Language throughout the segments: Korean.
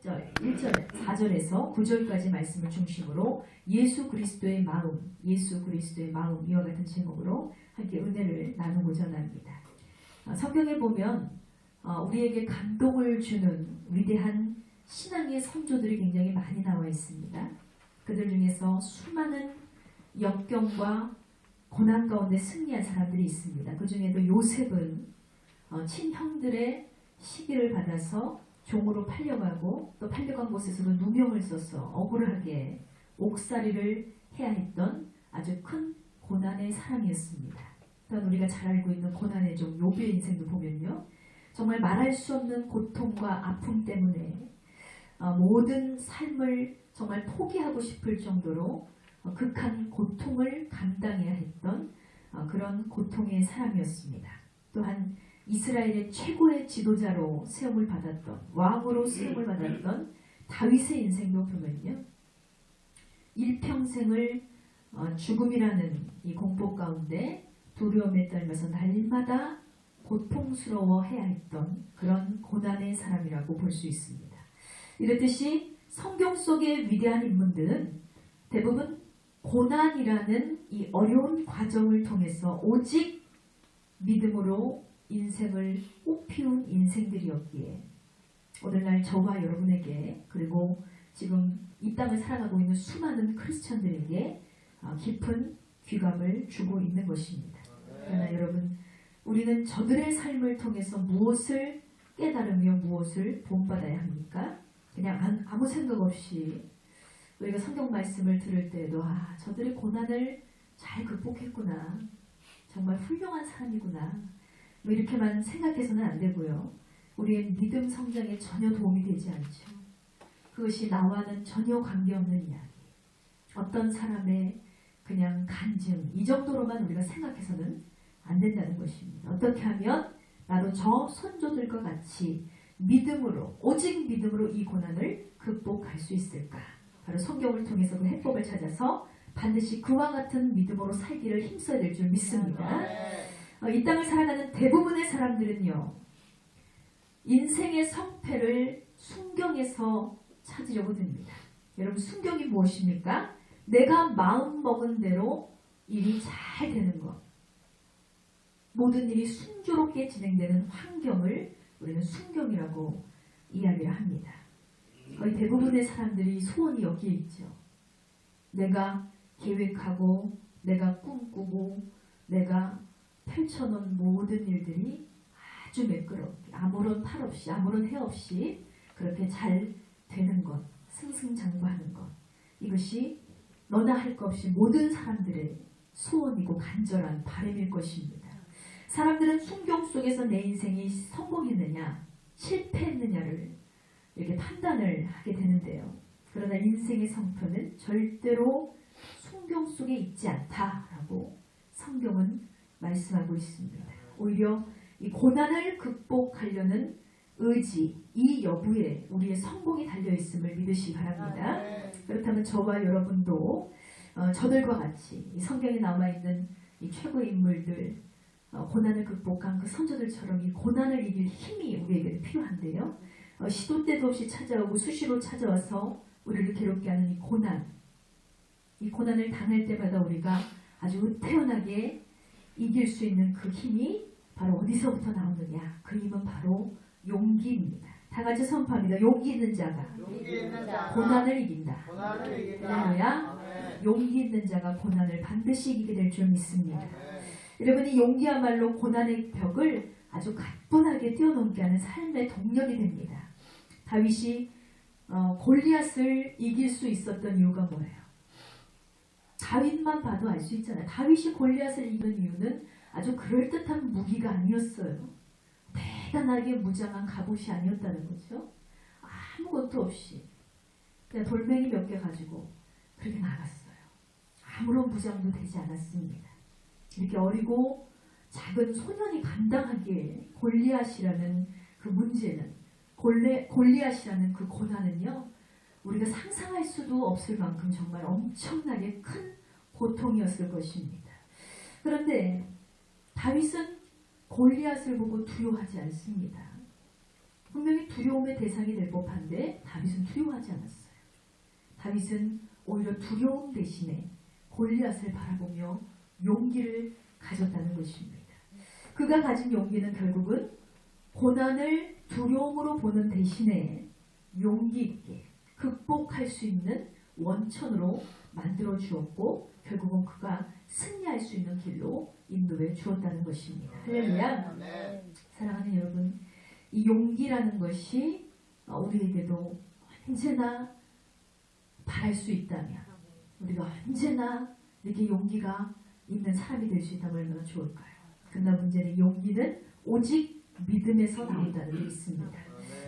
1절, 4절에서 9절까지 말씀을 중심으로 예수 그리스도의 마음, 이와 같은 제목으로 함께 은혜를 나누고자 합니다. 성경에 보면 우리에게 감동을 주는 위대한 신앙의 선조들이 굉장히 많이 나와 있습니다. 그들 중에서 수많은 역경과 고난 가운데 승리한 사람들이 있습니다. 그 중에도 요셉은 친형들의 시기를 받아서 종으로 팔려가고 또 팔려간 곳에서도 누명을 써서 억울하게 옥살이를 해야 했던 아주 큰 고난의 사람이었습니다. 또한 우리가 잘 알고 있는 고난의 종 욥의 인생도 보면요, 정말 말할 수 없는 고통과 아픔 때문에 모든 삶을 정말 포기하고 싶을 정도로 극한 고통을 감당해야 했던 그런 고통의 사람이었습니다. 또한 이스라엘의 최고의 지도자로 세움을 받았던, 왕으로 세움을 받았던 다윗의 인생도 보면요, 일평생을 죽음이라는 이 공포 가운데 두려움에 떨면서 날마다 고통스러워해야 했던 그런 고난의 사람이라고 볼 수 있습니다. 이렇듯이 성경 속의 위대한 인물들은 대부분 고난이라는 이 어려운 과정을 통해서 오직 믿음으로 인생을 꽃피운 인생들이었기에 오늘날 저와 여러분에게, 그리고 지금 이 땅을 살아가고 있는 수많은 크리스천들에게 깊은 귀감을 주고 있는 것입니다. 그러나 여러분, 우리는 저들의 삶을 통해서 무엇을 깨달으며 무엇을 본받아야 합니까? 그냥 아무 생각 없이 우리가 성경 말씀을 들을 때에도 저들의 고난을 잘 극복했구나, 정말 훌륭한 사람이구나, 뭐 이렇게만 생각해서는 안 되고요. 우리의 믿음 성장에 전혀 도움이 되지 않죠. 그것이 나와는 전혀 관계없는 이야기, 어떤 사람의 그냥 간증, 이 정도로만 우리가 생각해서는 안 된다는 것입니다. 어떻게 하면 나도 저 선조들과 같이 믿음으로, 오직 믿음으로 이 고난을 극복할 수 있을까? 바로 성경을 통해서 그 해법을 찾아서 반드시 그와 같은 믿음으로 살기를 힘써야 될 줄 믿습니다. 이 땅을 살아가는 대부분의 사람들은요, 인생의 성패를 순경에서 찾으려고 듭니다. 여러분, 순경이 무엇입니까? 내가 마음먹은 대로 일이 잘 되는 것, 모든 일이 순조롭게 진행되는 환경을 우리는 순경이라고 이야기를 합니다. 거의 대부분의 사람들이 소원이 여기에 있죠. 내가 계획하고 내가 꿈꾸고 내가 펼쳐놓은 모든 일들이 아주 매끄럽게, 아무런 탈 없이, 아무런 해 없이 그렇게 잘 되는 것, 승승장구하는 것, 이것이 너나 할 것 없이 모든 사람들의 소원이고 간절한 바람일 것입니다. 사람들은 순경 속에서 내 인생이 성공했느냐 실패했느냐를 이렇게 판단을 하게 되는데요. 그러나 인생의 성패는 절대로 순경 속에 있지 않다라고 성경은 말씀하고 있습니다. 오히려 이 고난을 극복하려는 의지, 이 여부에 우리의 성공이 달려있음을 믿으시기 바랍니다. 그렇다면 저와 여러분도 저들과 같이 이 성경에 남아있는 이 최고의 인물들, 고난을 극복한 그 선조들처럼 이 고난을 이길 힘이 우리에게 필요한데요. 시도 때도 없이 찾아오고 수시로 찾아와서 우리를 괴롭게 하는 이 고난을 당할 때마다 우리가 아주 태연하게 이길 수 있는 그 힘이 바로 어디서부터 나오느냐? 그 힘은 바로 용기입니다. 다 같이 선포합니다. 용기 있는 자가 고난을 이긴다. 할렐루야. 용기 있는 자가 고난을 반드시 이기게 될 줄 믿습니다. 여러분이 용기야말로 고난의 벽을 아주 가뿐하게 뛰어넘게 하는 삶의 동력이 됩니다. 다윗이 골리앗을 이길 수 있었던 이유가 뭐예요? 다윗만 봐도 알 수 있잖아요. 다윗이 골리앗을 이긴 이유는 아주 그럴듯한 무기가 아니었어요. 대단하게 무장한 갑옷이 아니었다는 거죠. 아무것도 없이 그냥 돌멩이 몇 개 가지고 그렇게 나갔어요. 아무런 무장도 되지 않았습니다. 이렇게 어리고 작은 소년이 감당하기에 골리앗이라는 그 문제는, 골리앗이라는 그 고난은요, 우리가 상상할 수도 없을 만큼 정말 엄청나게 큰 고통이었을 것입니다. 그런데 다윗은 골리앗을 보고 두려워하지 않습니다. 분명히 두려움의 대상이 될 법한데 다윗은 다윗은 오히려 두려움 대신에 골리앗을 바라보며 용기를 가졌다는 것입니다. 그가 가진 용기는 결국은 고난을 두려움으로 보는 대신에 용기 있게 극복할 수 있는 원천으로 만들어 주었고 결국은 그가 승리할 수 있는 길로 인도해 주었다는 것입니다. 할렐루야. 사랑하는 여러분, 이 용기라는 것이 우리에게도 언제나 바랄 수 있다면 우리가 언제나 이렇게 용기가 있는 사람이 될 수 있다면 얼마나 좋을까요? 그러나 문제는 용기는 오직 믿음에서 나온다는 게 있습니다.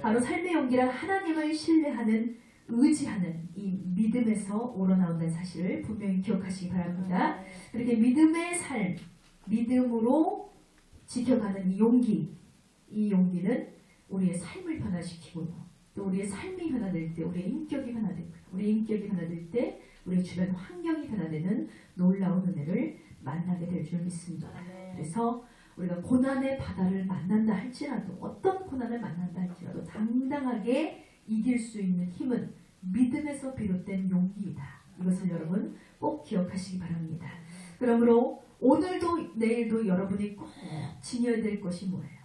바로 삶의 용기란 하나님을 신뢰하는 의지하는 이 믿음에서 우러나온다는 사실을 분명히 기억하시기 바랍니다. 그렇게 믿음의 삶, 믿음으로 지켜가는 이 용기는 우리의 삶을 변화시키고요. 또 우리의 삶이 변화될 때 우리의 인격이 변화되고요. 우리의 인격이 변화될 때 우리의 주변 환경이 변화되는 놀라운 은혜를 만나게 될 줄 믿습니다. 그래서 우리가 고난의 바다를 만난다 할지라도 어떤 고난을 만난다 할지라도 당당하게 이길 수 있는 힘은 믿음에서 비롯된 용기이다. 이것을 여러분 꼭 기억하시기 바랍니다. 그러므로 오늘도 내일도 여러분이 꼭 지녀야 될 것이 뭐예요?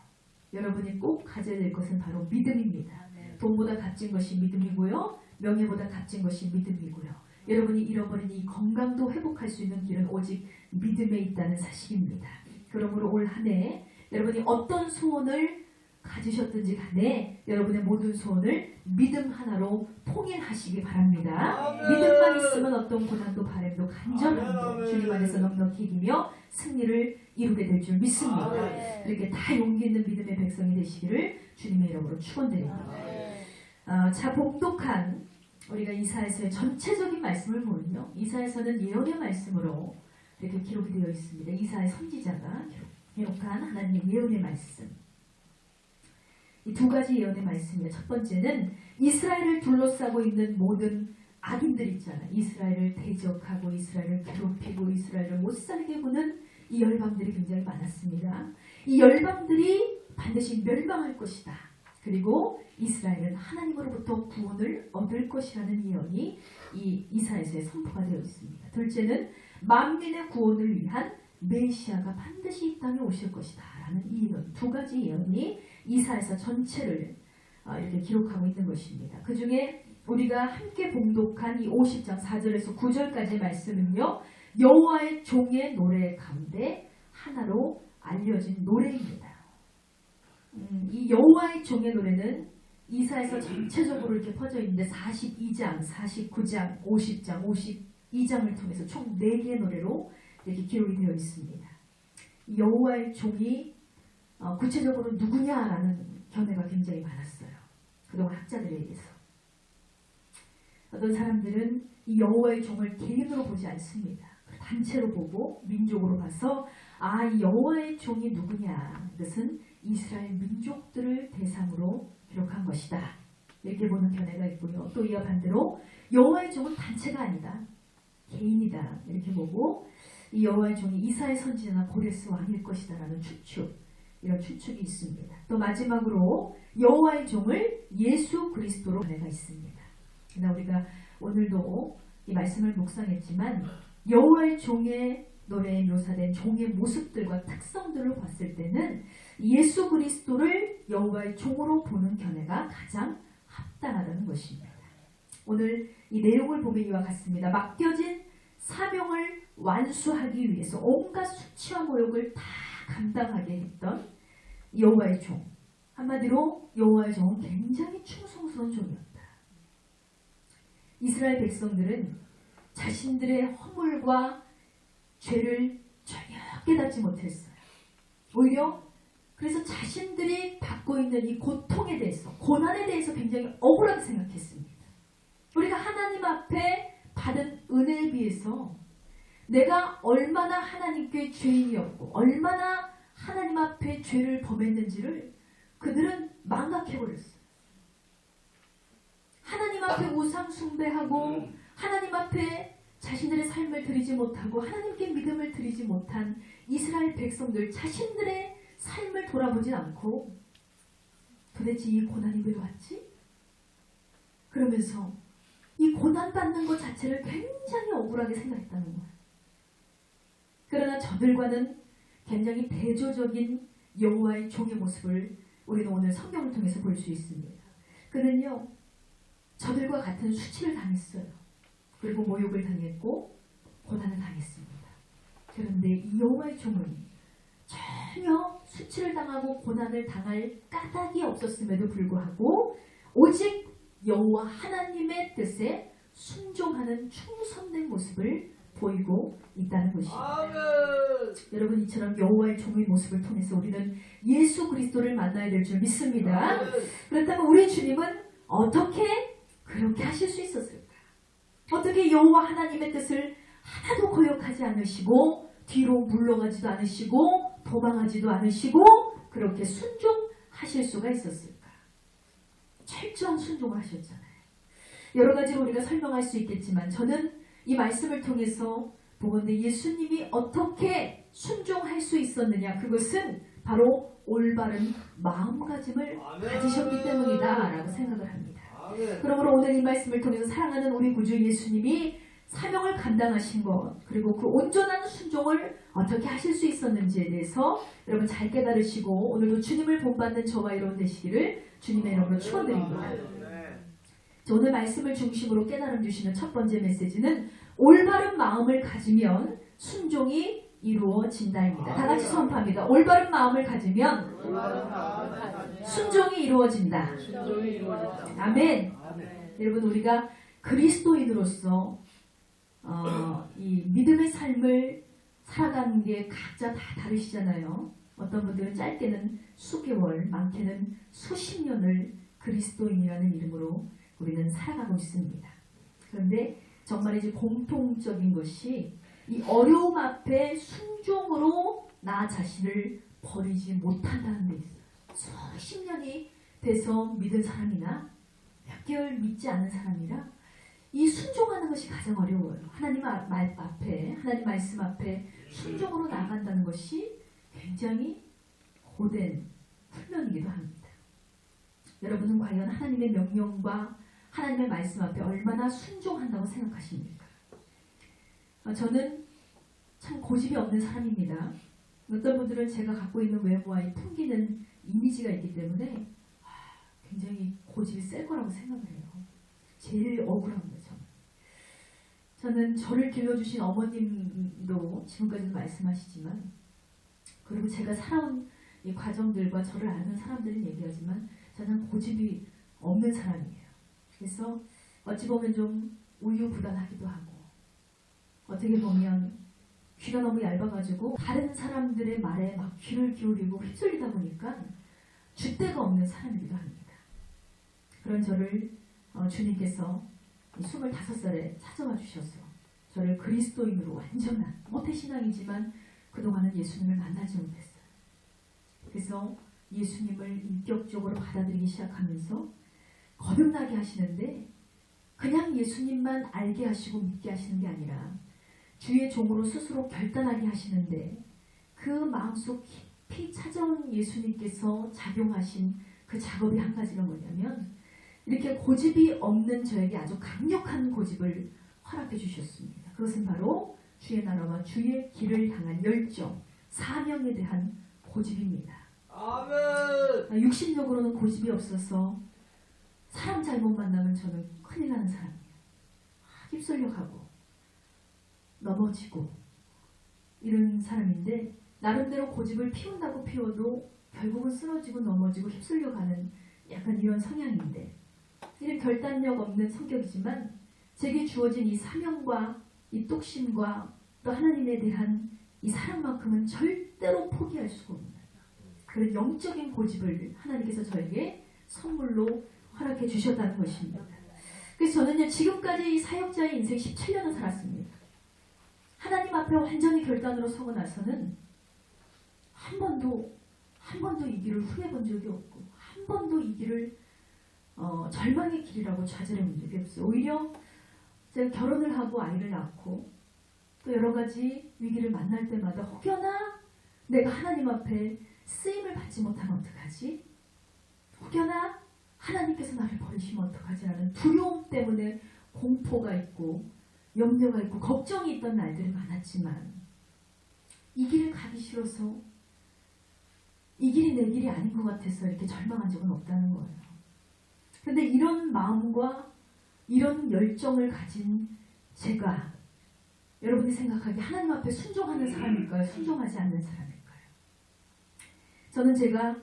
여러분이 꼭 가져야 될 것은 바로 믿음입니다. 돈보다 값진 것이 믿음이고요. 명예보다 값진 것이 믿음이고요. 여러분이 잃어버린 이 건강도 회복할 수 있는 길은 오직 믿음에 있다는 사실입니다. 그러므로 올 한 해 여러분이 어떤 소원을 가지셨든지 간에 여러분의 모든 소원을 믿음 하나로 통일하시기 바랍니다. 믿음만 있으면 어떤 고난도 바람도 간절함도 주님 안에서 넉넉히 이기며 승리를 이루게 될 줄 믿습니다. 이렇게 다 용기 있는 믿음의 백성이 되시기를 주님의 이름으로 축원드립니다. 자, 복독한 우리가 이사야서의 전체적인 말씀을 보면요. 이사야서는 예언의 말씀으로 이렇게 기록이 되어 있습니다. 이사야 선지자가 기록한 하나님의 예언의 말씀. 이 두 가지 예언의 말씀입니다. 첫 번째는 이스라엘을 둘러싸고 있는 모든 악인들 있잖아요. 이스라엘을 대적하고 이스라엘을 괴롭히고 이스라엘을 못살게 구는 이 열방들이 굉장히 많았습니다. 이 열방들이 반드시 멸망할 것이다. 그리고 이스라엘은 하나님으로부터 구원을 얻을 것이라는 예언이 이 이사야서에 선포가 되어 있습니다. 둘째는 만민의 구원을 위한 메시아가 반드시 이 땅에 오실 것이다 라는 이 예언, 두 가지 예언이 이사야서 전체를 이렇게 기록하고 있는 것입니다. 그 중에 우리가 함께 봉독한 이 50장 4절에서 9절까지의 말씀은요, 여호와의 종의 노래 가운데 하나로 알려진 노래입니다. 이 여호와의 종의 노래는 이사야서 전체적으로 이렇게 퍼져 있는데 42장, 49장, 50장, 52장을 통해서 총 4개의 노래로 이렇게 기록이 되어 있습니다. 여호와의 종이 구체적으로 누구냐라는 견해가 굉장히 많았어요. 그동안 학자들에 의해서. 어떤 사람들은 이 여호와의 종을 개인으로 보지 않습니다. 단체로 보고 민족으로 봐서 이 여호와의 종이 누구냐, 이것은 이스라엘 민족들을 대상으로 기록한 것이다. 이렇게 보는 견해가 있고요. 또 이와 반대로 여호와의 종은 단체가 아니다. 개인이다. 이렇게 보고 이 여호와의 종이 이사야 선지자나 고레스 왕일 것이다 라는 추측, 이런 추측이 있습니다. 또 마지막으로 여호와의 종을 예수 그리스도로 견해가 있습니다. 그러나 우리가 오늘도 이 말씀을 묵상했지만 여호와의 종의 노래에 묘사된 종의 모습들과 특성들을 봤을 때는 예수 그리스도를 여호와의 종으로 보는 견해가 가장 합당하다는 것입니다. 오늘 이 내용을 보면 이와 같습니다. 맡겨진 사명을 완수하기 위해서 온갖 수치와 모욕을 다 감당하게 했던 여호와의 종. 한마디로 여호와의 종은 굉장히 충성스러운 종이었다. 이스라엘 백성들은 자신들의 허물과 죄를 전혀 깨닫지 못했어요. 오히려 그래서 자신들이 받고 있는 이 고통에 대해서, 고난에 대해서 굉장히 억울하게 생각했습니다. 우리가 하나님 앞에 받은 은혜에 비해서 내가 얼마나 하나님께 죄인이었고 얼마나 하나님 앞에 죄를 범했는지를 그들은 망각해버렸어요. 하나님 앞에 우상 숭배하고 하나님 앞에 자신들의 삶을 드리지 못하고 하나님께 믿음을 드리지 못한 이스라엘 백성들 자신들의 삶을 돌아보지 않고 도대체 이 고난이 왜 왔지? 그러면서 이 고난 고난받는 것 자체를 굉장히 억울하게 생각했다는 거예요. 그러나 저들과는 굉장히 대조적인 여호와의 종의 모습을 우리는 오늘 성경을 통해서 볼 수 있습니다. 그는요, 저들과 같은 수치를 당했어요. 그리고 모욕을 당했고 고난을 당했습니다. 그런데 이 여호와의 종은 전혀 수치를 당하고 고난을 당할 까닭이 없었음에도 불구하고 오직 여호와 하나님의 뜻에 순종하는 충성된 모습을 보이고 있다는 것입니다. 여러분, 이처럼 여호와의 종의 모습을 통해서 우리는 예수 그리스도를 만나야 될 줄 믿습니다. 그렇다면 우리 주님은 어떻게 그렇게 하실 수 있었을까? 어떻게 여호와 하나님의 뜻을 하나도 거역하지 않으시고 뒤로 물러가지도 않으시고 도망하지도 않으시고 그렇게 순종하실 수가 있었을까? 철저한 순종을 하셨잖아요. 여러 가지로 우리가 설명할 수 있겠지만 저는 이 말씀을 통해서 보건대 예수님이 어떻게 순종할 수 있었느냐, 그것은 바로 올바른 마음가짐을 가지셨기 때문이다 라고 생각을 합니다. 그러므로 오늘 이 말씀을 통해서 사랑하는 우리 구주 예수님이 사명을 감당하신 것, 그리고 그 온전한 순종을 어떻게 하실 수 있었는지에 대해서 여러분 잘 깨달으시고 오늘도 주님을 본받는 저와 여러분 되시기를 주님의 이름으로 축원드립니다. 오늘 말씀을 중심으로 깨달음 주시는 첫 번째 메시지는 올바른 마음을 가지면 순종이 이루어진다입니다. 다 같이 선포합니다. 올바른 마음을 가지면 순종이 이루어진다. 아멘. 여러분, 우리가 그리스도인으로서 이 믿음의 삶을 살아가는 게 각자 다 다르시잖아요. 어떤 분들은 짧게는 수개월, 많게는 수십 년을 그리스도인이라는 이름으로 우리는 살아가고 있습니다. 그런데 정말 이제 공통적인 것이 이 어려움 앞에 순종으로 나 자신을 버리지 못한다는 데 있어요. 수십 년이 돼서 믿은 사람이나 몇 개월 믿지 않은 사람이라 이 순종하는 것이 가장 어려워요. 하나님 앞에, 하나님 말씀 앞에 순종으로 나간다는 것이 굉장히 고된 훈련이기도 합니다. 여러분은 과연 하나님의 명령과 하나님의 말씀 앞에 얼마나 순종한다고 생각하십니까? 저는 참 고집이 없는 사람입니다. 어떤 분들은 제가 갖고 있는 외모와 풍기는 이미지가 있기 때문에 굉장히 고집이 셀 거라고 생각을 해요. 제일 억울한 거죠. 저는 저를 길러주신 어머님도 지금까지도 말씀하시지만, 그리고 제가 살아온 이 과정들과 저를 아는 사람들은 얘기하지만 저는 고집이 없는 사람이에요. 그래서 어찌 보면 좀 우유부단하기도 하고, 어떻게 보면 귀가 너무 얇아가지고 다른 사람들의 말에 막 귀를 기울이고 휩쓸리다 보니까 줏대가 없는 사람이기도 합니다. 그런 저를 주님께서 25살에 찾아와 주셔서 저를 그리스도인으로 완전한 모태신앙이지만 그동안은 예수님을 만나지 못했어요. 그래서 예수님을 인격적으로 받아들이기 시작하면서 거듭나게 하시는데, 그냥 예수님만 알게 하시고 믿게 하시는 게 아니라 주의 종으로 스스로 결단하게 하시는데, 그 마음속 깊이 찾아온 예수님께서 작용하신 그 작업이 한 가지가 뭐냐면, 이렇게 고집이 없는 저에게 아주 강력한 고집을 허락해 주셨습니다. 그것은 바로 주의 나라와 주의 길을 향한 열정, 사명에 대한 고집입니다. 아멘. 육신적으로는 고집이 없어서 사람 잘못 만나면 저는 큰일 나는 사람이에요. 휩쓸려 가고 넘어지고 이런 사람인데, 나름대로 고집을 피운다고 피워도 결국은 쓰러지고 넘어지고 휩쓸려 가는 약간 이런 성향인데, 이런 결단력 없는 성격이지만 제게 주어진 이 사명과 이 뚝심과 또 하나님에 대한 이 사랑만큼은 절대로 포기할 수가 없는 그런 영적인 고집을 하나님께서 저에게 선물로 허락해 주셨다는 것입니다. 그래서 저는요, 지금까지 이 사역자의 인생 17년을 살았습니다. 하나님 앞에 완전히 결단으로 서고 나서는 한 번도 이 길을 후회해 본 적이 없고, 한 번도 이 길을 절망의 길이라고 좌절해 본 적이 없어요. 오히려 제가 결혼을 하고 아이를 낳고 또 여러 가지 위기를 만날 때마다 혹여나 내가 하나님 앞에 쓰임을 받지 못하면 어떡하지? 혹여나 하나님께서 나를 버리시면 어떡하지? 라는 두려움 때문에 공포가 있고 염려가 있고 걱정이 있던 날들이 많았지만 이 길을 가기 싫어서 이 길이 내 길이 아닌 것 같아서 이렇게 절망한 적은 없다는 거예요. 그런데 이런 마음과 이런 열정을 가진 제가 여러분이 생각하기에 하나님 앞에 순종하는 사람일까요? 순종하지 않는 사람일까요? 저는 제가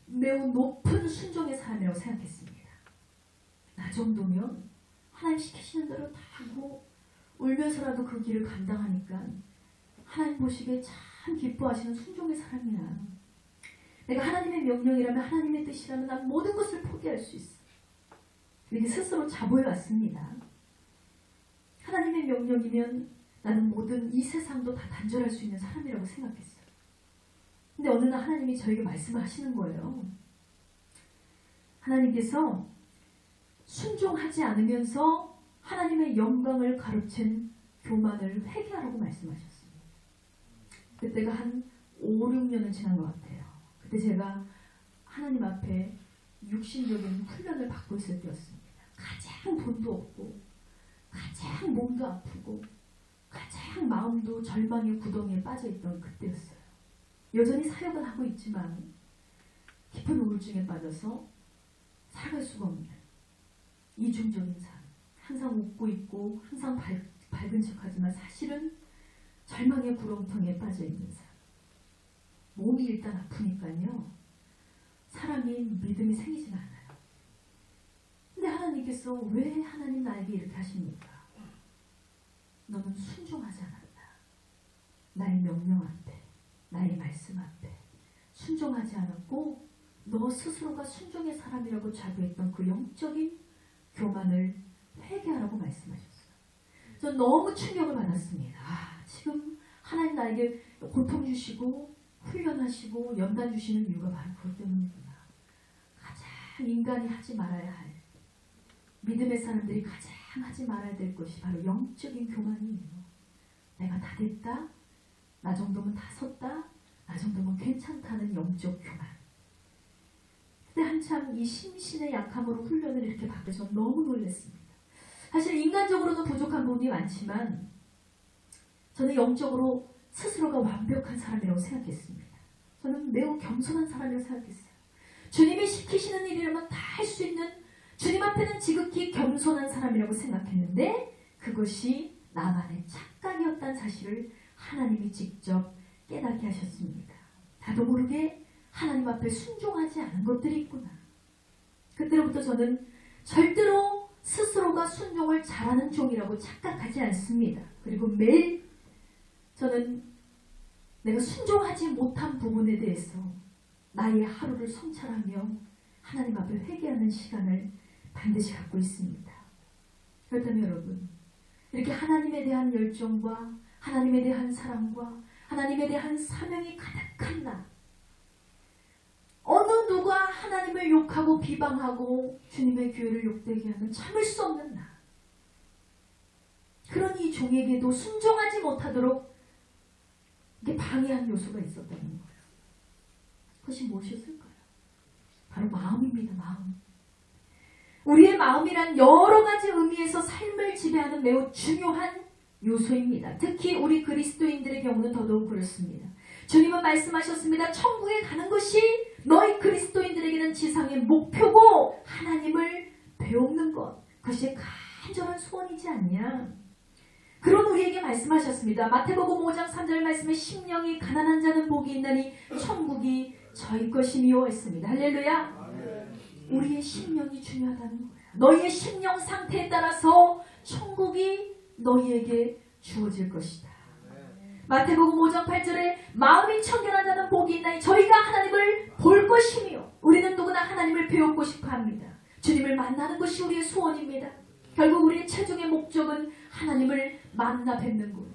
매우 높은 순종의 사람이라고 생각했습니다. 나 정도면 하나님 시키시는 대로 다 하고 울면서라도 그 길을 감당하니까 하나님 보시기에 참 기뻐하시는 순종의 사람이야. 내가 하나님의 명령이라면 하나님의 뜻이라면 난 모든 것을 포기할 수 있어. 이렇게 스스로 자부해 왔습니다. 하나님의 명령이면 나는 모든 이 세상도 다 단절할 수 있는 사람이라고 생각했어요. 근데 어느 날 하나님이 저에게 말씀을 하시는 거예요. 하나님께서 순종하지 않으면서 하나님의 영광을 가로챈 교만을 회개하라고 말씀하셨습니다. 그때가 한 5, 6년은 지난 것 같아요. 그때 제가 하나님 앞에 육신적인 훈련을 받고 있을 때였습니다. 가장 돈도 없고 가장 몸도 아프고 가장 마음도 절망의 구덩이에 빠져있던 그때였어요. 여전히 사역은 하고 있지만 깊은 우울증에 빠져서 살아갈 수가 없는 이중적인 삶. 항상 웃고 있고 항상 밝은 척하지만 사실은 절망의 구렁텅이에 빠져있는 삶. 몸이 일단 아프니까요. 사람이 믿음이 생기지가 않아요. 근데 하나님께서 왜 하나님 나에게 이렇게 하십니까? 너는 순종하지 않았다. 나의 명령 앞에, 나의 말씀 앞에 순종하지 않았고 너 스스로가 순종의 사람이라고 자부했던 그 영적인 교만을 회개하라고 말씀하셨어요. 전 너무 충격을 받았습니다. 지금 하나님 나에게 고통 주시고 훈련하시고 연단 주시는 이유가 바로 그것 때문이구나. 가장 인간이 하지 말아야 할, 믿음의 사람들이 가장 하지 말아야 될 것이 바로 영적인 교만이에요. 내가 다 됐다, 나 정도면 다 섰다, 나 정도면 괜찮다는 영적 교만. 그때 한참 이 심신의 약함으로 훈련을 이렇게 받아서 너무 놀랐습니다. 사실 인간적으로는 부족한 부분이 많지만 저는 영적으로 스스로가 완벽한 사람이라고 생각했습니다. 저는 매우 겸손한 사람이라고 생각했어요. 주님이 시키시는 일이라면 다 할 수 있는 주님 앞에는 지극히 겸손한 사람이라고 생각했는데 그것이 나만의 착각이었다는 사실을 하나님이 직접 깨닫게 하셨습니다. 나도 모르게 하나님 앞에 순종하지 않은 것들이 있구나. 그때로부터 저는 절대로 스스로가 순종을 잘하는 종이라고 착각하지 않습니다. 그리고 매일 저는 내가 순종하지 못한 부분에 대해서 나의 하루를 성찰하며 하나님 앞에 회개하는 시간을 반드시 갖고 있습니다. 그렇다면 여러분, 이렇게 하나님에 대한 열정과 하나님에 대한 사랑과 하나님에 대한 사명이 가득한 나, 어느 누가 하나님을 욕하고 비방하고 주님의 교회를 욕되게 하면 참을 수 없는 나, 그런 이 종에게도 순종하지 못하도록 이게 방해한 요소가 있었다는 거예요. 그것이 무엇이었을까요? 바로 마음입니다. 마음. 우리의 마음이란 여러 가지 의미에서 삶을 지배하는 매우 중요한 요소입니다. 특히 우리 그리스도인들의 경우는 더더욱 그렇습니다. 주님은 말씀하셨습니다. 천국에 가는 것이 너희 그리스도인들에게는 지상의 목표고 하나님을 배우는 것, 그것이 간절한 소원이지 않냐. 그런 우리에게 말씀하셨습니다. 마태복음 5장 3절 말씀에 심령이 가난한 자는 복이 있나니 천국이 저희 것이미요 했습니다. 할렐루야. 우리의 심령이 중요하다는 거예요. 너희의 심령 상태에 따라서 천국이 너희에게 주어질 것이다. 마태복음 5장 8절에 마음이 청결한 자는 복이 있나니 저희가 하나님을 볼 것이며 우리는 누구나 하나님을 배우고 싶어 합니다. 주님을 만나는 것이 우리의 소원입니다. 결국 우리의 최종의 목적은 하나님을 만나 뵙는 거예요.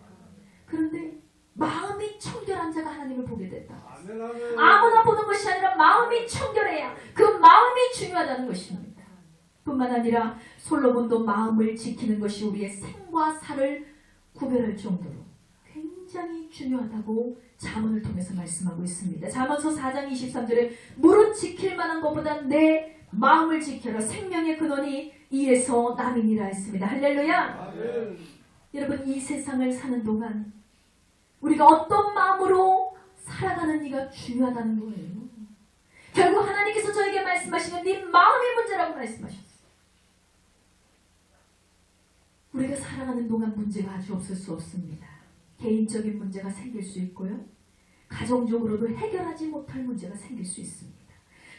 그런데 마음이 청결한 자가 하나님을 보게 된다. 아무나 보는 것이 아니라 마음이 청결해야 그 마음이 중요하다는 것입니다. 뿐만 아니라 솔로몬도 마음을 지키는 것이 우리의 생과 사를 구별할 정도로 굉장히 중요하다고 잠언을 통해서 말씀하고 있습니다. 잠언서 4장 23절에 무릇 지킬 만한 것보다 내 마음을 지켜라. 생명의 근원이 이에서 남이니라 했습니다. 할렐루야. 아멘. 여러분, 이 세상을 사는 동안 우리가 어떤 마음으로 살아가는 이가 중요하다는 거예요. 결국 하나님께서 저에게 말씀하시는 네 마음의 문제라고 말씀하셨어요. 우리가 살아가는 동안 문제가 아주 없을 수 없습니다. 개인적인 문제가 생길 수 있고요. 가정적으로도 해결하지 못할 문제가 생길 수 있습니다.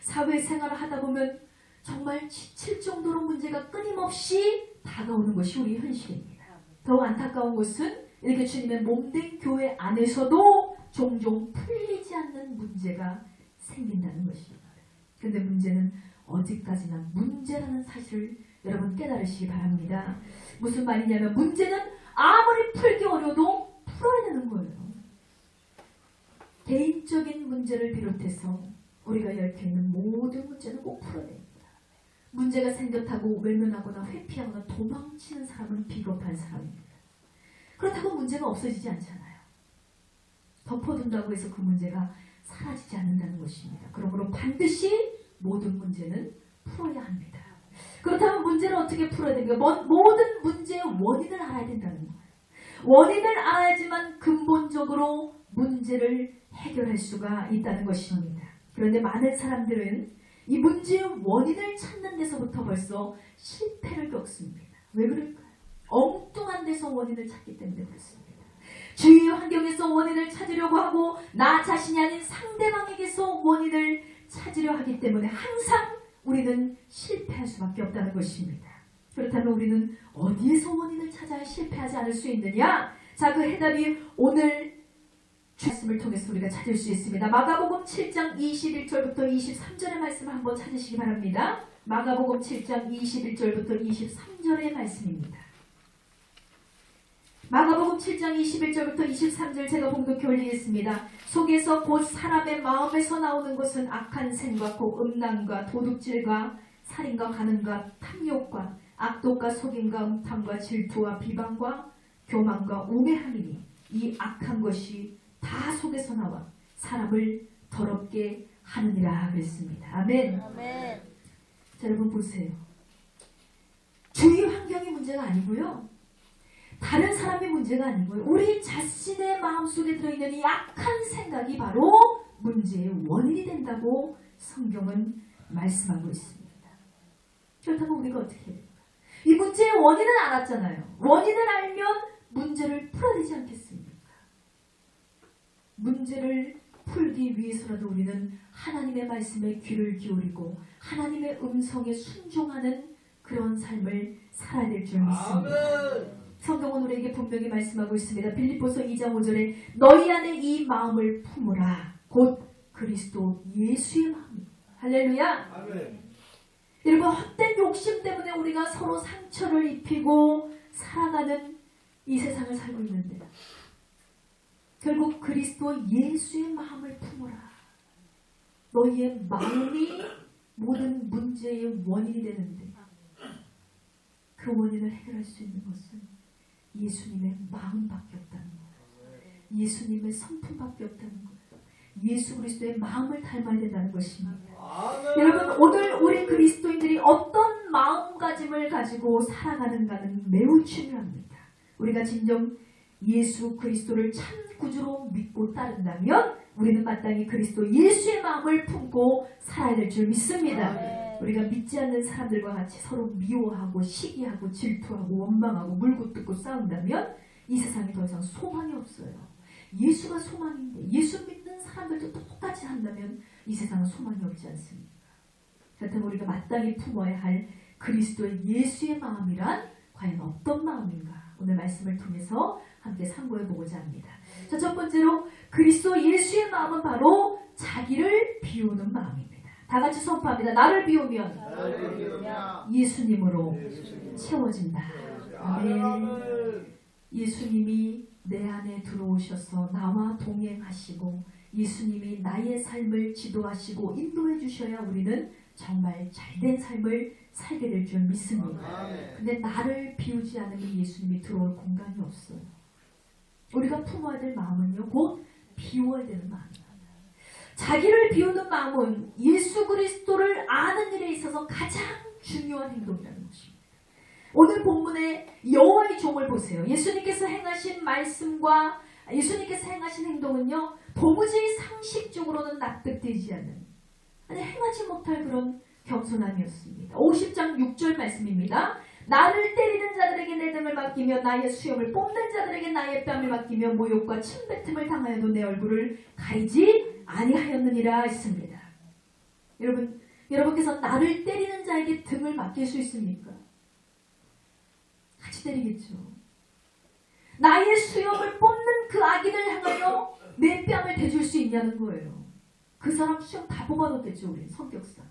사회생활을 하다 보면 정말 지칠 정도로 문제가 끊임없이 다가오는 것이 우리 현실입니다. 더욱 안타까운 것은 이렇게 주님의 몸된 교회 안에서도 종종 풀리지 않는 문제가 생긴다는 것입니다. 그런데 문제는 어디까지나 문제라는 사실을 여러분 깨달으시기 바랍니다. 무슨 말이냐면 문제는 아무리 풀기 어려도 풀어야 되는 거예요. 개인적인 문제를 비롯해서 우리가 얽혀있는 모든 문제는 꼭 풀어야 됩니다. 문제가 생겼다고 외면하거나 회피하거나 도망치는 사람은 비겁한 사람입니다. 그렇다고 문제가 없어지지 않잖아요. 덮어둔다고 해서 그 문제가 사라지지 않는다는 것입니다. 그러므로 반드시 모든 문제는 풀어야 합니다. 그렇다면 문제를 어떻게 풀어야 됩니까? 모든 문제의 원인을 알아야 된다는 거예요. 원인을 알아야지만 근본적으로 문제를 해결할 수가 있다는 것입니다. 그런데 많은 사람들은 이 문제의 원인을 찾는 데서부터 벌써 실패를 겪습니다. 왜 그럴까요? 엉뚱한 데서 원인을 찾기 때문에 그렇습니다. 주위의 환경에서 원인을 찾으려고 하고 나 자신이 아닌 상대방에게서 원인을 찾으려 하기 때문에 항상 우리는 실패할 수밖에 없다는 것입니다. 그렇다면 우리는 어디에서 원인을 찾아야 실패하지 않을 수 있느냐? 자, 그 해답이 오늘 말씀을 통해서 우리가 찾을 수 있습니다. 마가복음 7장 21절부터 23절의 말씀을 한번 찾으시기 바랍니다. 마가복음 7장 21절부터 23절의 말씀입니다. 마가복음 7장 21절부터 23절 제가 봉독해 올리겠습니다. 속에서 곧 사람의 마음에서 나오는 것은 악한 생각, 곧 음란과 도둑질과 살인과 간음과 탐욕과 악독과 속임과 음탕과 질투와 비방과 교만과 우매함이니 이 악한 것이 다 속에서 나와 사람을 더럽게 하느니라 그랬습니다. 아멘. 아멘. 자, 여러분 보세요. 주위 환경이 문제가 아니고요. 다른 사람의 문제가 아니고요. 우리 자신의 마음속에 들어있는 이 악한 생각이 바로 문제의 원인이 된다고 성경은 말씀하고 있습니다. 그렇다면 우리가 어떻게 해야 됩니까? 이 문제의 원인은 알았잖아요. 원인을 알면 문제를 풀어야 되지 않겠습니까? 문제를 풀기 위해서라도 우리는 하나님의 말씀에 귀를 기울이고 하나님의 음성에 순종하는 그런 삶을 살아야 될 줄 믿습니다. 아멘. 성경은 우리에게 분명히 말씀하고 있습니다. 빌립보서 2장 5절에 너희 안에 이 마음을 품으라. 곧 그리스도 예수의 마음입니다. 할렐루야. 아멘. 여러분, 헛된 욕심 때문에 우리가 서로 상처를 입히고 살아가는 이 세상을 살고 있는데 결국 그리스도 예수의 마음을 품으라. 너희의 마음이 모든 문제의 원인이 되는데 그 원인을 해결할 수 있는 것은 예수님의 마음밖에 없다는 거예요. 예수님의 성품밖에 없다는 거예요. 예수 그리스도의 마음을 닮아야 된다는 것입니다. 아멘. 여러분, 오늘 우리 그리스도인들이 어떤 마음가짐을 가지고 살아가는가는 매우 중요합니다. 우리가 진정 예수 그리스도를 참 구주로 믿고 따른다면 우리는 마땅히 그리스도 예수의 마음을 품고 살아야 될 줄 믿습니다. 우리가 믿지 않는 사람들과 같이 서로 미워하고 시기하고 질투하고 원망하고 물고 뜯고 싸운다면 이 세상에 더 이상 소망이 없어요. 예수가 소망인데 예수 믿는 사람들도 똑같이 한다면 이 세상은 소망이 없지 않습니까? 그렇다면 우리가 마땅히 품어야 할 그리스도의 예수의 마음이란 과연 어떤 마음인가? 오늘 말씀을 통해서 함께 상고해 보고자 합니다. 자, 첫 번째로 그리스도 예수의 마음은 바로 자기를 비우는 마음입니다. 다 같이 선포합니다. 나를 비우면 예수님으로 채워진다. 아멘. 예수님이 내 안에 들어오셔서 나와 동행하시고 예수님이 나의 삶을 지도하시고 인도해 주셔야 우리는 정말 잘된 삶을 살게 될 줄 믿습니다. 근데 나를 비우지 않으면 예수님이 들어올 공간이 없어요. 우리가 품어야 될 마음은요, 곧 비워야 되는 마음입니다. 자기를 비우는 마음은 예수 그리스도를 아는 일에 있어서 가장 중요한 행동이라는 것입니다. 오늘 본문의 여호와의 종을 보세요. 예수님께서 행하신 말씀과 예수님께서 행하신 행동은요, 도무지 상식적으로는 납득되지 않는, 아니 행하지 못할 그런 겸손함이었습니다. 50장 6절 말씀입니다. 나를 때리는 자들에게 내 등을 맡기며 나의 수염을 뽑는 자들에게 나의 뺨을 맡기며 모욕과 침뱉음을 당하여도 내 얼굴을 가리지 아니하였느니라 했습니다. 여러분께서 나를 때리는 자에게 등을 맡길 수 있습니까? 같이 때리겠죠. 나의 수염을 뽑는 그 악인을 향하여 내 뺨을 대줄 수 있냐는 거예요. 그 사람 수염 다 뽑아놓겠죠, 우리 성격상.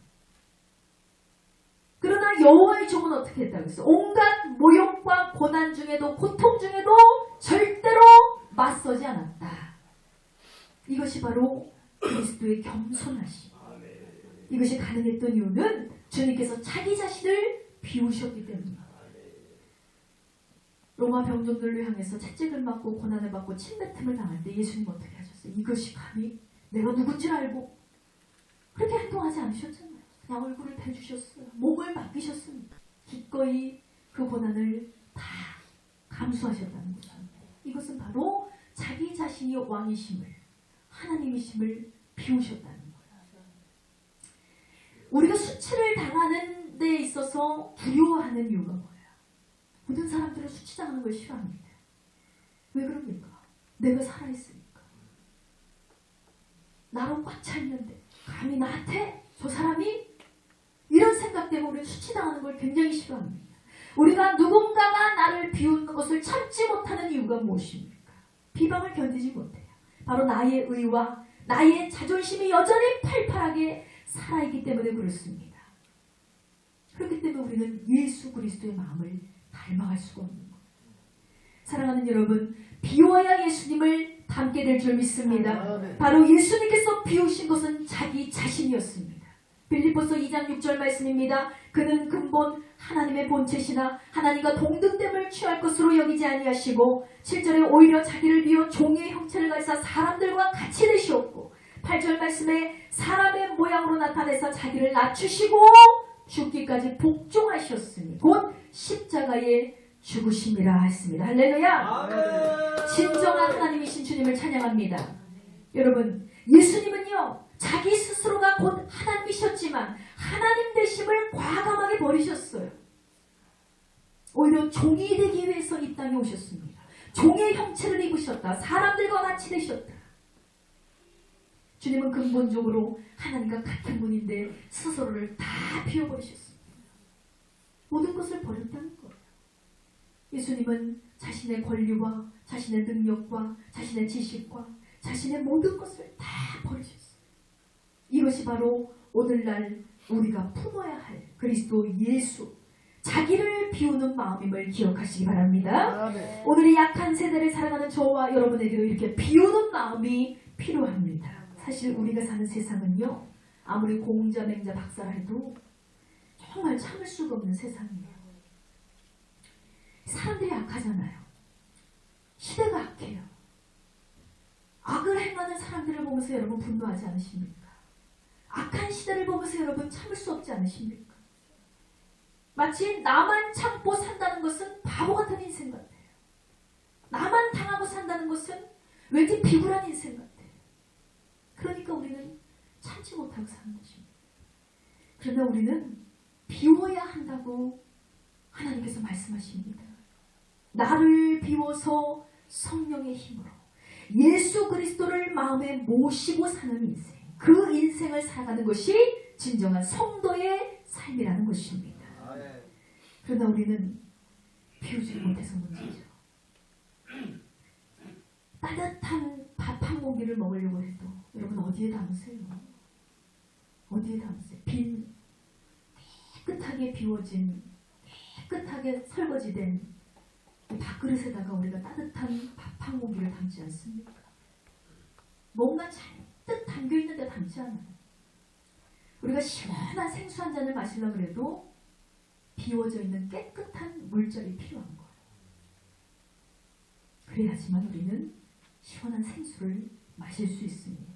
그러나 여호와의 종은 어떻게 했다고 했어요? 온갖 모욕과 고난 중에도, 고통 중에도 절대로 맞서지 않았다. 이것이 바로 그리스도의 겸손하심. 이것이 가능했던 이유는 주님께서 자기 자신을 비우셨기 때문입니다. 로마 병정들을 향해서 채찍을 맞고 고난을 받고 침뱉음을 당할 때 예수님 어떻게 하셨어요? 이것이 감히 내가 누군지 알고 그렇게 행동하지 않으셨잖아요. 그냥 얼굴을 대주셨어요. 목을 맡기셨습니다. 기꺼이 그 고난을 다 감수하셨다는 거죠. 이것은 바로 자기 자신이 왕이심을, 하나님이심을 비우셨다는 거예요. 우리가 수치를 당하는 데 있어서 두려워하는 이유가 뭐예요? 모든 사람들은 수치당하는 걸 싫어합니다. 왜 그럽니까? 내가 살아있으니까. 나로 꽉 차있는데 감히 나한테 저 사람이 이런 생각 때문에 우리는 수치당하는 걸 굉장히 싫어합니다. 우리가 누군가가 나를 비웃는 것을 참지 못하는 이유가 무엇입니까? 비방을 견디지 못해요. 바로 나의 의와 나의 자존심이 여전히 팔팔하게 살아있기 때문에 그렇습니다. 그렇기 때문에 우리는 예수 그리스도의 마음을 닮아갈 수가 없는 거예요. 사랑하는 여러분, 비워야 예수님을 닮게 될 줄 믿습니다. 바로 예수님께서 비우신 것은 자기 자신이었습니다. 빌립보서 2장 6절 말씀입니다. 그는 근본 하나님의 본체시나 하나님과 동등됨을 취할 것으로 여기지 아니하시고 7절에 오히려 자기를 비워 종의 형체를 가지사 사람들과 같이 되시었고 8절 말씀에 사람의 모양으로 나타내서 자기를 낮추시고 죽기까지 복종하셨으니 곧 십자가에 죽으심이라 했습니다. 할렐루야. 진정한 하나님이신 주님을 찬양합니다. 여러분, 예수님은요 자기 스스로가 곧 하나님이셨지만 하나님 되심을 과감하게 버리셨어요. 오히려 종이 되기 위해서 이 땅에 오셨습니다. 종의 형체를 입으셨다. 사람들과 같이 되셨다. 주님은 근본적으로 하나님과 같은 분인데 스스로를 다 비워버리셨습니다. 모든 것을 버렸다는 거예요. 예수님은 자신의 권리와 자신의 능력과 자신의 지식과 자신의 모든 것을 다 버리셨어요. 이것이 바로 오늘날 우리가 품어야 할 그리스도 예수, 자기를 비우는 마음임을 기억하시기 바랍니다. 오늘 이 약한 세대를 살아가는 저와 여러분에게도 이렇게 비우는 마음이 필요합니다. 사실 우리가 사는 세상은요, 아무리 공자, 맹자, 박사라 해도 정말 참을 수가 없는 세상이에요. 사람들이 악하잖아요. 시대가 악해요. 악을 행하는 사람들을 보면서 여러분 분노하지 않으십니까? 악한 시대를 보면서 여러분 참을 수 없지 않으십니까? 마치 나만 참고 산다는 것은 바보 같은 인생 같아요. 나만 당하고 산다는 것은 왠지 비굴한 인생 같아요. 그러니까 우리는 참지 못하고 사는 것입니다. 그러나 우리는 비워야 한다고 하나님께서 말씀하십니다. 나를 비워서 성령의 힘으로 예수 그리스도를 마음에 모시고 사는 인생, 그 인생을 살아가는 것이 진정한 성도의 삶이라는 것입니다. 그러나 우리는 비우지 못해서 문제죠. 따뜻한 밥 한 공기를 먹으려고 해도 여러분 어디에 담으세요? 어디에 담으세요? 깨끗하게 비워진, 깨끗하게 설거지된 밥그릇에다가 우리가 따뜻한 밥 한 공기를 담지 않습니까? 뭔가 잔뜩 담겨있는데 담지 않아요. 우리가 시원한 생수 한 잔을 마시려고 해도 비워져 있는 깨끗한 물절이 필요한 거예요. 그래야지만 우리는 시원한 생수를 마실 수 있습니다.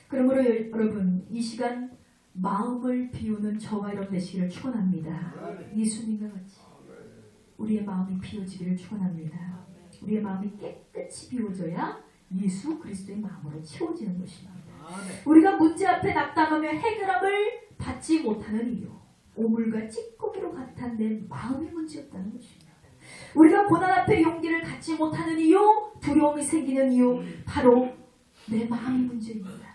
그러므로 여러분, 이 시간 마음을 비우는 저와 여러분 되시기를 축원합니다. 예수님과 같이 우리의 마음이 비워지기를 축원합니다. 우리의 마음이 깨끗이 비워져야 예수 그리스도의 마음으로 채워지는 것입니다. 우리가 문제 앞에 낙담하며 해결함을 받지 못하는 이유, 오물과 찌꺼기로 가득 찬 내 마음의 문제였다는 것입니다. 우리가 고난 앞에 용기를 갖지 못하는 이유, 두려움이 생기는 이유, 바로 내 마음의 문제입니다.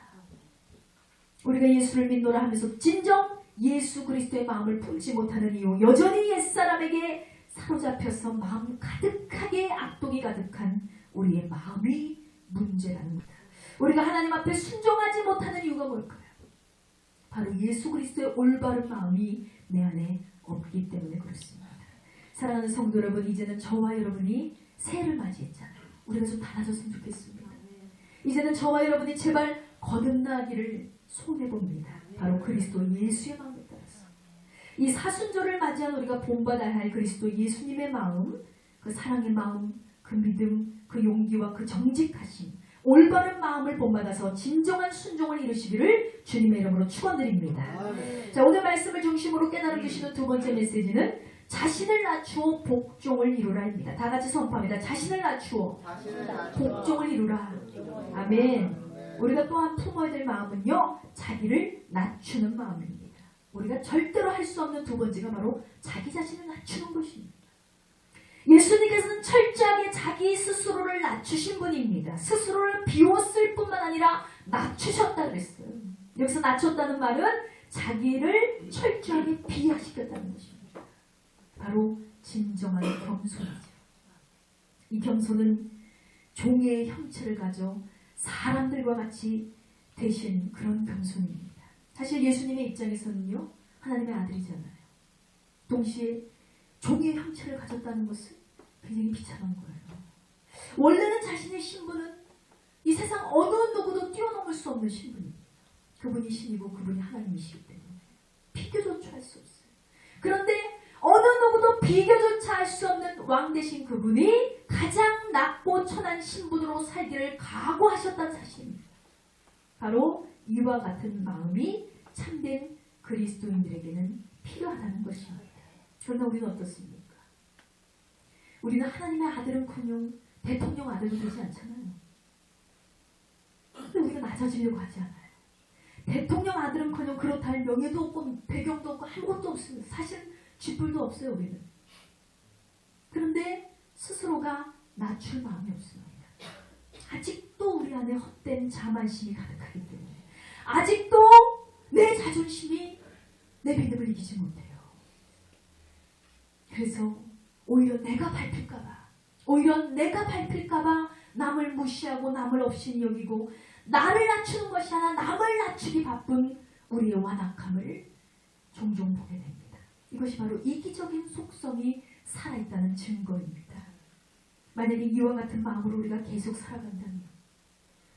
우리가 예수를 믿노라 하면서 진정 예수 그리스도의 마음을 품지 못하는 이유, 여전히 옛사람에게 사로잡혀서 마음 가득하게 악독이 가득한 우리의 마음이 문제라는 겁니다. 우리가 하나님 앞에 순종하지 못하는 이유가 뭘까요? 바로 예수 그리스도의 올바른 마음이 내 안에 없기 때문에 그렇습니다. 사랑하는 성도 여러분, 이제는 저와 여러분이 새해를 맞이했잖아요. 우리가 좀 달라졌으면 좋겠습니다. 이제는 저와 여러분이 제발 거듭나기를 소원해봅니다. 바로 그리스도 예수의 마음에 따라서. 이 사순절을 맞이한 우리가 본받아야 할 그리스도 예수님의 마음, 그 사랑의 마음, 그 믿음, 그 용기와 그 정직하심, 올바른 마음을 본받아서 진정한 순종을 이루시기를 주님의 이름으로 축원드립니다. 자, 오늘 말씀을 중심으로 깨달아 주시는 두 번째 메시지는 자신을 낮추어 복종을 이루라입니다. 다 같이 선포합니다. 자신을 낮추어 복종을 이루라. 아멘. 우리가 또한 품어야 될 마음은요, 자기를 낮추는 마음입니다. 우리가 절대로 할 수 없는 두 번째가 바로 자기 자신을 낮추는 것입니다. 예수님께서는 철저하게 자기 스스로를 낮추신 분입니다. 스스로를 비웠을 뿐만 아니라 낮추셨다 그랬어요. 여기서 낮췄다는 말은 자기를 철저하게 비하시켰다는 것입니다. 바로 진정한 겸손이죠. 이 겸손은 종의 형체를 가져 사람들과 같이 되신 그런 겸손입니다. 사실 예수님의 입장에서는요, 하나님의 아들이잖아요. 동시에 종의 형체를 가졌다는 것은 굉장히 비참한 거예요. 원래는 자신의 신분은 이 세상 어느 누구도 뛰어넘을 수 없는 신분입니다. 그분이 신이고 그분이 하나님이시기 때문에 비교조차 할 수 없어요. 그런데 어느 누구도 비교조차 할 수 없는 왕 되신 그분이 가장 낮고 천한 신분으로 살기를 각오하셨다는 사실입니다. 바로 이와 같은 마음이 참된 그리스도인들에게는 필요하다는 것입니다. 그러나 우리는 어떻습니까? 우리는 하나님의 아들은커녕 대통령 아들도 되지 않잖아요. 근데 우리가 낮아지려고 하지 않아요. 대통령 아들은커녕 그렇다 할 명예도 없고 배경도 없고 아무것도 없습니다. 사실 쥐뿔도 없어요, 우리는. 그런데 스스로가 낮출 마음이 없습니다. 아직도 우리 안에 헛된 자만심이 가득하기 때문에, 아직도 내 자존심이 내 믿음을 이기지 못해요. 그래서 오히려 내가 밟힐까봐 남을 무시하고 남을 없이 여기고 나를 낮추는 것이 아니라 남을 낮추기 바쁜 우리의 완악함을 종종 보게 됩니다. 이것이 바로 이기적인 속성이 살아있다는 증거입니다. 만약에 이와 같은 마음으로 우리가 계속 살아간다면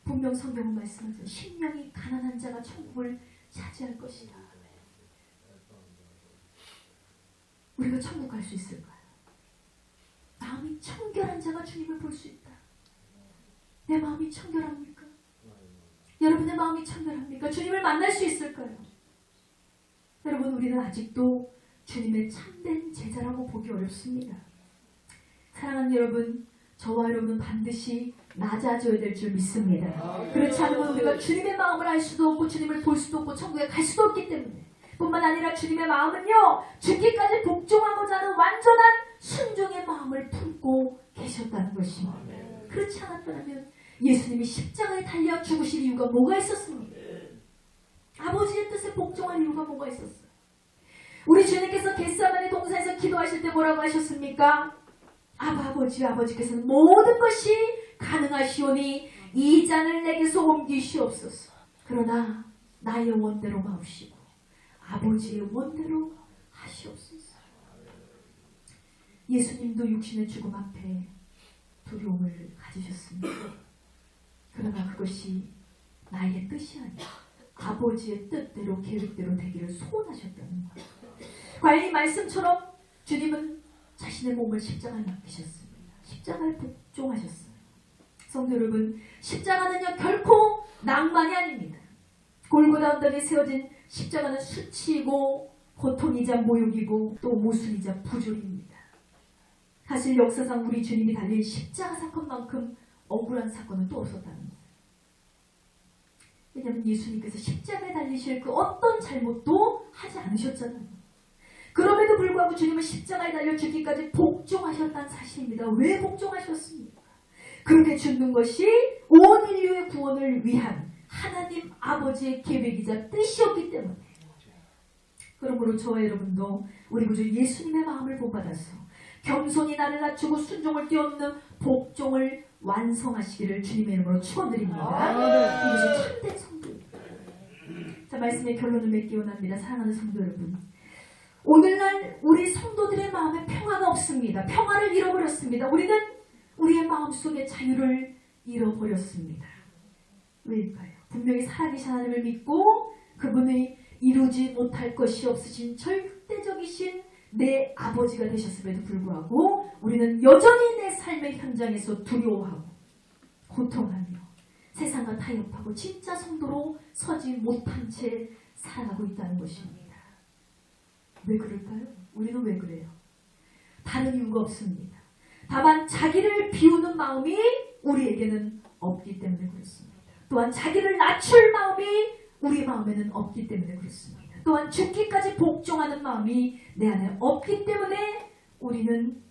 분명 성경은 말씀하죠. 심령이 가난한 자가 천국을 차지할 것이다. 우리가 천국 갈 수 있을까요? 마음이 청결한 자가 주님을 볼 수 있다. 내 마음이 청결합니까? 여러분의 마음이 청결합니까? 주님을 만날 수 있을까요? 여러분, 우리는 아직도 주님의 참된 제자라고 보기 어렵습니다. 사랑하는 여러분, 저와 여러분은 반드시 낮아져야 될 줄 믿습니다. 그렇지 않으면 우리가 주님의 마음을 알 수도 없고 주님을 볼 수도 없고 천국에 갈 수도 없기 때문에, 뿐만 아니라 주님의 마음은요, 죽기까지 복종하고자 하는 완전한 순종의 마음을 품고 계셨다는 것입니다. 그렇지 않았다면 예수님이 십자가에 달려 죽으실 이유가 뭐가 있었습니까? 아버지의 뜻에 복종할 이유가 뭐가 있었어요? 우리 주님께서 겟세마네 동산에서 기도하실 때 뭐라고 하셨습니까? 아버지께서는 모든 것이 가능하시오니 이 잔을 내게서 옮기시옵소서. 그러나 나의 원대로 마옵시고 아버지의 원대로 하시옵소서. 예수님도 육신의 죽음 앞에 두려움을 가지셨습니다. 그러나 그것이 나의 뜻이 아니라 아버지의 뜻대로 계획대로 되기를 소원하셨다는 거예요. 과연 이 말씀처럼 주님은 자신의 몸을 십자가에 맡기셨습니다. 십자가에 복종하셨어요. 성도 여러분, 십자가는요 결코 낭만이 아닙니다. 골고다 언덕에 세워진 십자가는 수치이고 고통이자 모욕이고 또 모순이자 부조리입니다. 사실 역사상 우리 주님이 달린 십자가 사건만큼 억울한 사건은 또 없었다는 거예요. 왜냐하면 예수님께서 십자가에 달리실 그 어떤 잘못도 하지 않으셨잖아요. 그럼에도 불구하고 주님은 십자가에 달려 죽기까지 복종하셨다는 사실입니다. 왜 복종하셨습니까? 그렇게 죽는 것이 온 인류의 구원을 위한 하나님 아버지의 계획이자 뜻이었기 때문에, 그러므로 저와 여러분도 우리 구주 예수님의 마음을 본받아서 겸손히 나를 낮추고 순종을 뛰어넘는 복종을 완성하시기를 주님의 이름으로 축원드립니다. 이것이 참된 성도입니다. 자, 말씀의 결론을 맺기 원합니다. 사랑하는 성도 여러분, 오늘날 우리 성도들의 마음에 평화가 없습니다. 평화를 잃어버렸습니다. 우리는 우리의 마음속에 자유를 잃어버렸습니다. 왜일까요? 분명히 살아계신 하나님을 믿고 그분의 이루지 못할 것이 없으신 절대적이신 내 아버지가 되셨음에도 불구하고 우리는 여전히 내 삶의 현장에서 두려워하고 고통하며 세상과 타협하고 진짜 성도로 서지 못한 채 살아가고 있다는 것입니다. 왜 그럴까요? 우리는 왜 그래요? 다른 이유가 없습니다. 다만 자기를 비우는 마음이 우리에게는 없기 때문에 그렇습니다. 또한 자기를 낮출 마음이 우리 마음에는 없기 때문에 그렇습니다. 또한 죽기까지 복종하는 마음이 내 안에 없기 때문에 우리는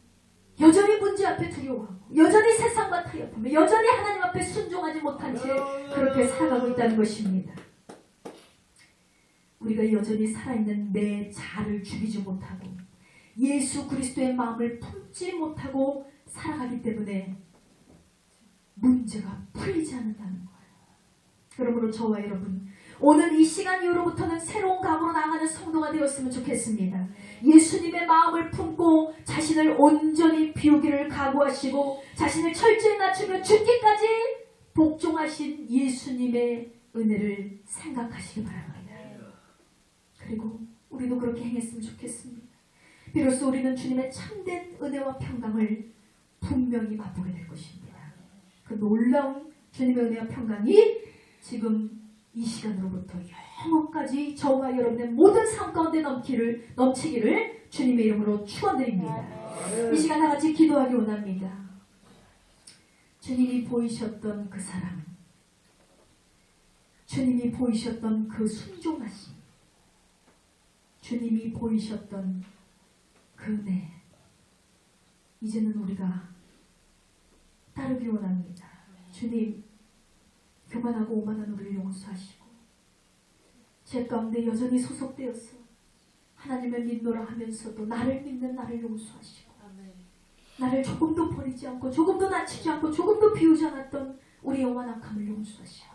여전히 문제 앞에 두려워하고 여전히 세상과 타협하며 여전히 하나님 앞에 순종하지 못한 채 그렇게 살아가고 있다는 것입니다. 우리가 여전히 살아있는 내 자아를 죽이지 못하고 예수 그리스도의 마음을 품지 못하고 살아가기 때문에 문제가 풀리지 않는다는 거예요. 그러므로 저와 여러분, 오늘 이 시간 이후로부터는 새로운 각오로 나아가는 성도가 되었으면 좋겠습니다. 예수님의 마음을 품고 자신을 온전히 비우기를 각오하시고 자신을 철저히 낮추며 죽기까지 복종하신 예수님의 은혜를 생각하시기 바랍니다. 그리고 우리도 그렇게 행했으면 좋겠습니다. 비로소 우리는 주님의 참된 은혜와 평강을 분명히 맛보게 될 것입니다. 그 놀라운 주님의 은혜와 평강이 지금 이 시간으로부터 영원까지 저와 여러분의 모든 삶 가운데 넘치기를 주님의 이름으로 축원드립니다. 이 시간 다같이 기도하기 원합니다. 주님이 보이셨던 그 사랑, 주님이 보이셨던 그 순종하심, 주님이 보이셨던 그 은혜, 이제는 우리가 따르기 원합니다. 주님, 교만하고 오만한 우리를 용서하시고 제 가운데 여전히 소속되어서 하나님을 믿노라 하면서도 나를 믿는 나를 용서하시고 나를 조금도 버리지 않고 조금도 낮추지 않고 조금도 비우지 않았던 우리의 오만 악함을 용서하시고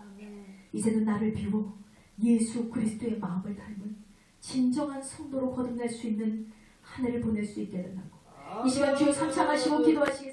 이제는 나를 비워 예수 그리스도의 마음을 닮은 진정한 성도로 거듭날 수 있는 한 해를 보낼 수 있게 된다고 이 시간 주여 삼창하시고 기도하시겠습니다.